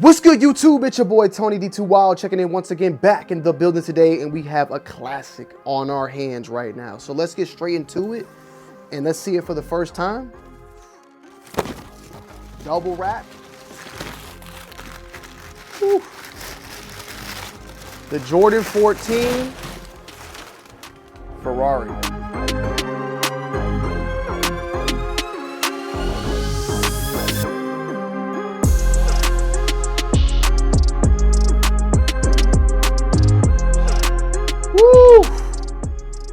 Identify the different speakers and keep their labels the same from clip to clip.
Speaker 1: What's good, YouTube? It's your boy Tony D2 Wild checking in once again, back in the building today, and we have a classic on our hands right now. So let's get straight into it and let's see it for the first time. Double wrap. Whew. The Jordan 14 Ferrari.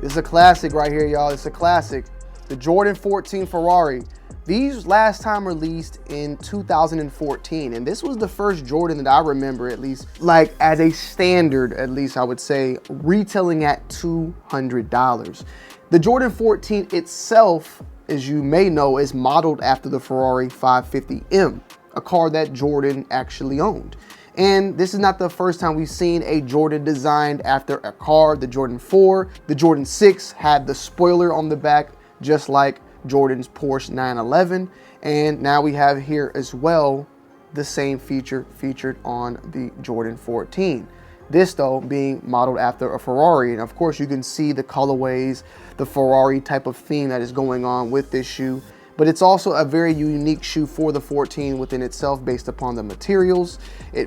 Speaker 1: This is a classic right here, y'all. It's a classic. The Jordan 14 Ferrari. These last time released in 2014, and this was the first Jordan that I remember, at least, like as a standard, at least I would say, retailing at $200. The Jordan 14 itself, as you may know, is modeled after the Ferrari 550M, a car that Jordan actually owned. And this is not the first time we've seen a Jordan designed after a car. The Jordan 4, the Jordan 6 had the spoiler on the back, just like Jordan's Porsche 911. And now we have here as well the same feature featured on the Jordan 14. This though being modeled after a Ferrari. And of course you can see the colorways, the Ferrari type of theme that is going on with this shoe. But it's also a very unique shoe for the 14 within itself based upon the materials.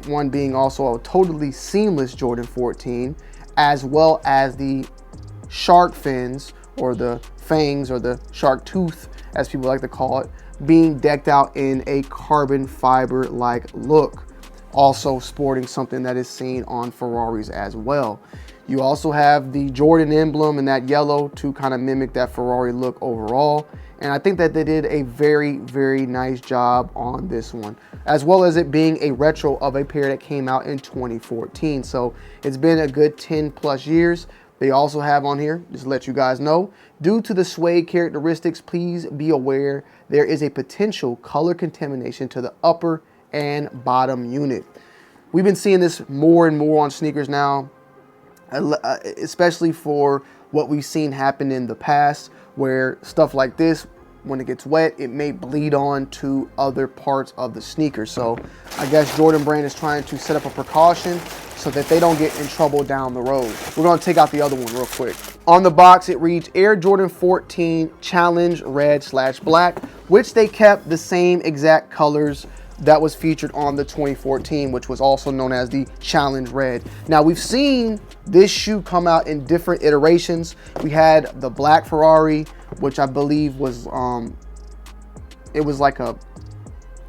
Speaker 1: One being also a totally seamless Jordan 14, as well as the shark fins, or the fangs, or the shark tooth, as people like to call it, being decked out in a carbon fiber-like look. Also sporting something that is seen on Ferraris as well. You also have the Jordan emblem in that yellow to kind of mimic that Ferrari look overall. And I think that they did a very, very nice job on this one, as well as it being a retro of a pair that came out in 2014. So it's been a good 10 plus years. They also have on here, just to let you guys know, due to the suede characteristics, please be aware there is a potential color contamination to the upper and bottom unit. We've been seeing this more and more on sneakers now, especially for what we've seen happen in the past, where stuff like this, when it gets wet, it may bleed on to other parts of the sneaker. So I guess Jordan brand is trying to set up a precaution so that they don't get in trouble down the road. We're gonna take out the other one real quick. On the box, it reads Air Jordan 14 Challenge Red/Black, which they kept the same exact colors that was featured on the 2014, which was also known as the Challenge Red. Now we've seen this shoe come out in different iterations. We had the black Ferrari, which I believe was it was like a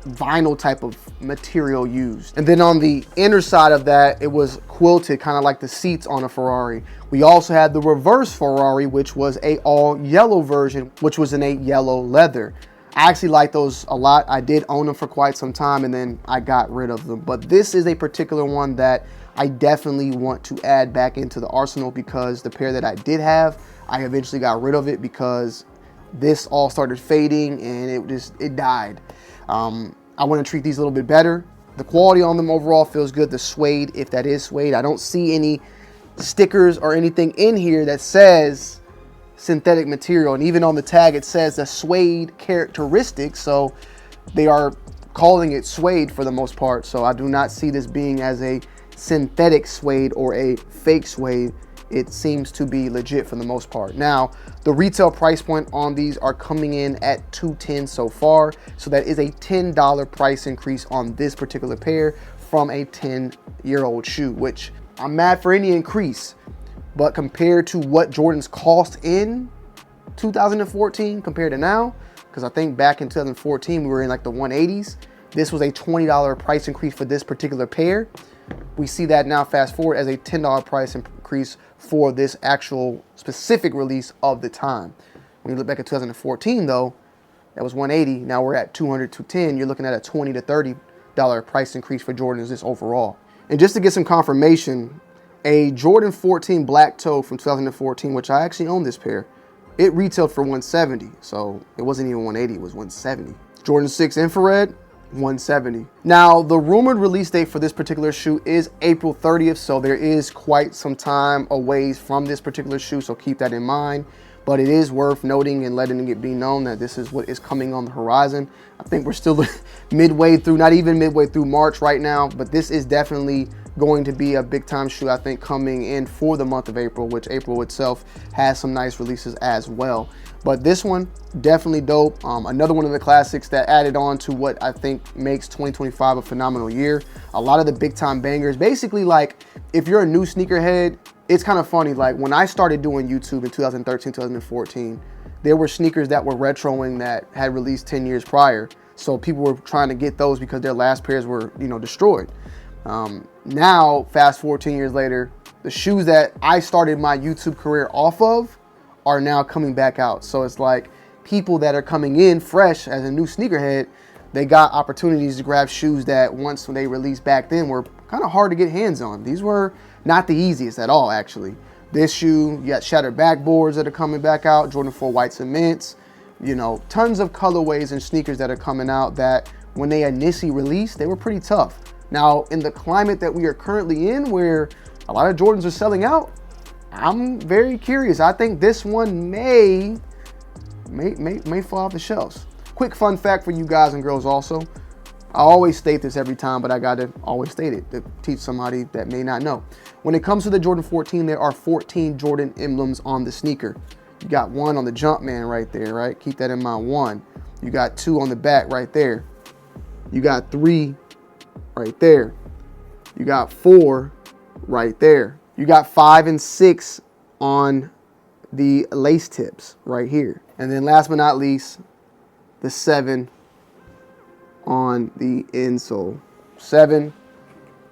Speaker 1: vinyl type of material used, and then on the inner side of that it was quilted, kind of like the seats on a Ferrari. We also had the reverse Ferrari, which was a all yellow version, which was in a yellow leather. I actually like those a lot. I did own them for quite some time and then I got rid of them. But this is a particular one that I definitely want to add back into the arsenal, because the pair that I did have, I eventually got rid of it because this all started fading and it died. I want to treat these a little bit better. The quality on them overall feels good. The suede, if that is suede, I don't see any stickers or anything in here that says synthetic material, and even on the tag it says the suede characteristics, so they are calling it suede for the most part. So I do not see this being as a synthetic suede or a fake suede. It seems to be legit for the most part. Now the retail price point on these are coming in at $210 so far, so that is a $10 price increase on this particular pair from a 10-year-old shoe, which I'm mad for any increase. But compared to what Jordans cost in 2014 compared to now, because I think back in 2014 we were in like the 180s, this was a $20 price increase for this particular pair. We see that now fast forward as a $10 price increase for this actual specific release of the time. When you look back at 2014 though, that was 180. Now we're at 200, 210. You're looking at a $20 to $30 price increase for Jordans this overall. And just to get some confirmation, a Jordan 14 black toe from 2014, which I actually own this pair, it retailed for $170. So it wasn't even 180, it was 170. Jordan 6 infrared, $170. Now the rumored release date for this particular shoe is April 30th. So there is quite some time away from this particular shoe. So keep that in mind. but it is worth noting and letting it be known that this is what is coming on the horizon. I think we're still midway through, not even midway through March right now, but this is definitely going to be a big time shoe, I think, coming in for the month of April, which April itself has some nice releases as well. But this one, definitely dope. Another one of the classics that added on to what I think makes 2025 a phenomenal year. A lot of the big time bangers. Basically, like, if you're a new sneakerhead, it's kind of funny. Like, when I started doing YouTube in 2013, 2014, there were sneakers that were retroing that had released 10 years prior. So people were trying to get those because their last pairs were, you know, destroyed. Now, fast forward 10 years later, the shoes that I started my YouTube career off of are now coming back out. So it's like people that are coming in fresh as a new sneakerhead, they got opportunities to grab shoes that once they released back then were kind of hard to get hands on. These were not the easiest at all, actually. This shoe, you got shattered backboards that are coming back out, Jordan 4 whites and mints, you know, tons of colorways and sneakers that are coming out that when they initially released, they were pretty tough. Now, in the climate that we are currently in, where a lot of Jordans are selling out, I'm very curious. I think this one may fall off the shelves. Quick fun fact for you guys and girls also. I always state this every time, but I gotta always state it to teach somebody that may not know. When it comes to the Jordan 14, there are 14 Jordan emblems on the sneaker. You got one on the Jumpman right there, right? Keep that in mind, one. You got two on the back right there. You got three right there. You got four right there. You got 5 and 6 on the lace tips right here. And then last but not least, the 7 on the insole. 7,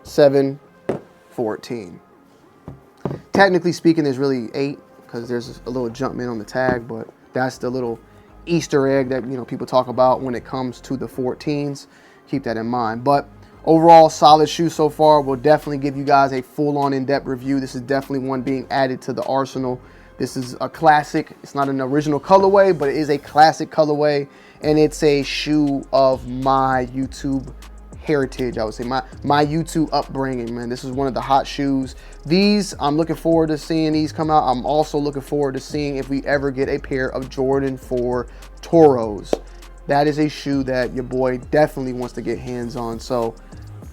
Speaker 1: 7, 14. Technically speaking, there's really 8 because there's a little Jumpman on the tag, but that's the little Easter egg that, you know, people talk about when it comes to the 14s. Keep that in mind. But overall, solid shoe so far. We'll definitely give you guys a full-on in-depth review. This is definitely one being added to the arsenal. This is a classic. It's not an original colorway, but it is a classic colorway, and it's a shoe of my YouTube heritage, I would say, my YouTube upbringing, man. This is one of the hot shoes. These, I'm looking forward to seeing these come out. I'm also looking forward to seeing if we ever get a pair of Jordan 4 Toros. That is a shoe that your boy definitely wants to get hands on. So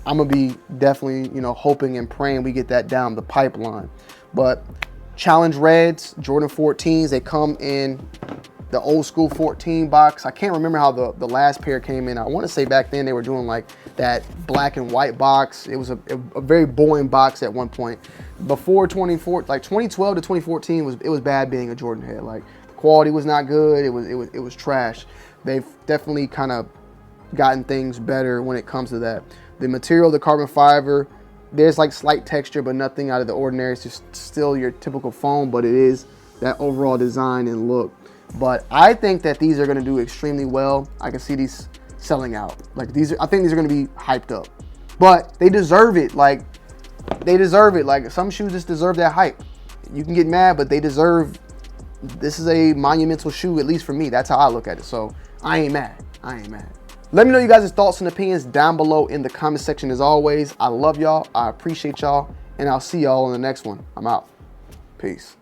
Speaker 1: I'm gonna be definitely, you know, hoping and praying we get that down the pipeline. But Challenge Reds, Jordan 14s, they come in the old school 14 box. I can't remember how the last pair came in. I want to say back then they were doing like that black and white box. It was a very boring box at one point. Before 2012 to 2014 it was bad being a Jordan head. Like, the quality was not good. It was trash. They've definitely kind of gotten things better when it comes to that. The material, the carbon fiber, there's like slight texture, but nothing out of the ordinary. It's just still your typical foam, but it is that overall design and look. But I think that these are going to do extremely well. I can see these selling out. Like, I think these are going to be hyped up, but they deserve it. Like, they deserve it. Like, some shoes just deserve that hype. You can get mad, but they deserve. This is a monumental shoe, at least for me. That's how I look at it. So I ain't mad. I ain't mad. Let me know you guys' thoughts and opinions down below in the comment section as always. I love y'all. I appreciate y'all. And I'll see y'all in the next one. I'm out. Peace.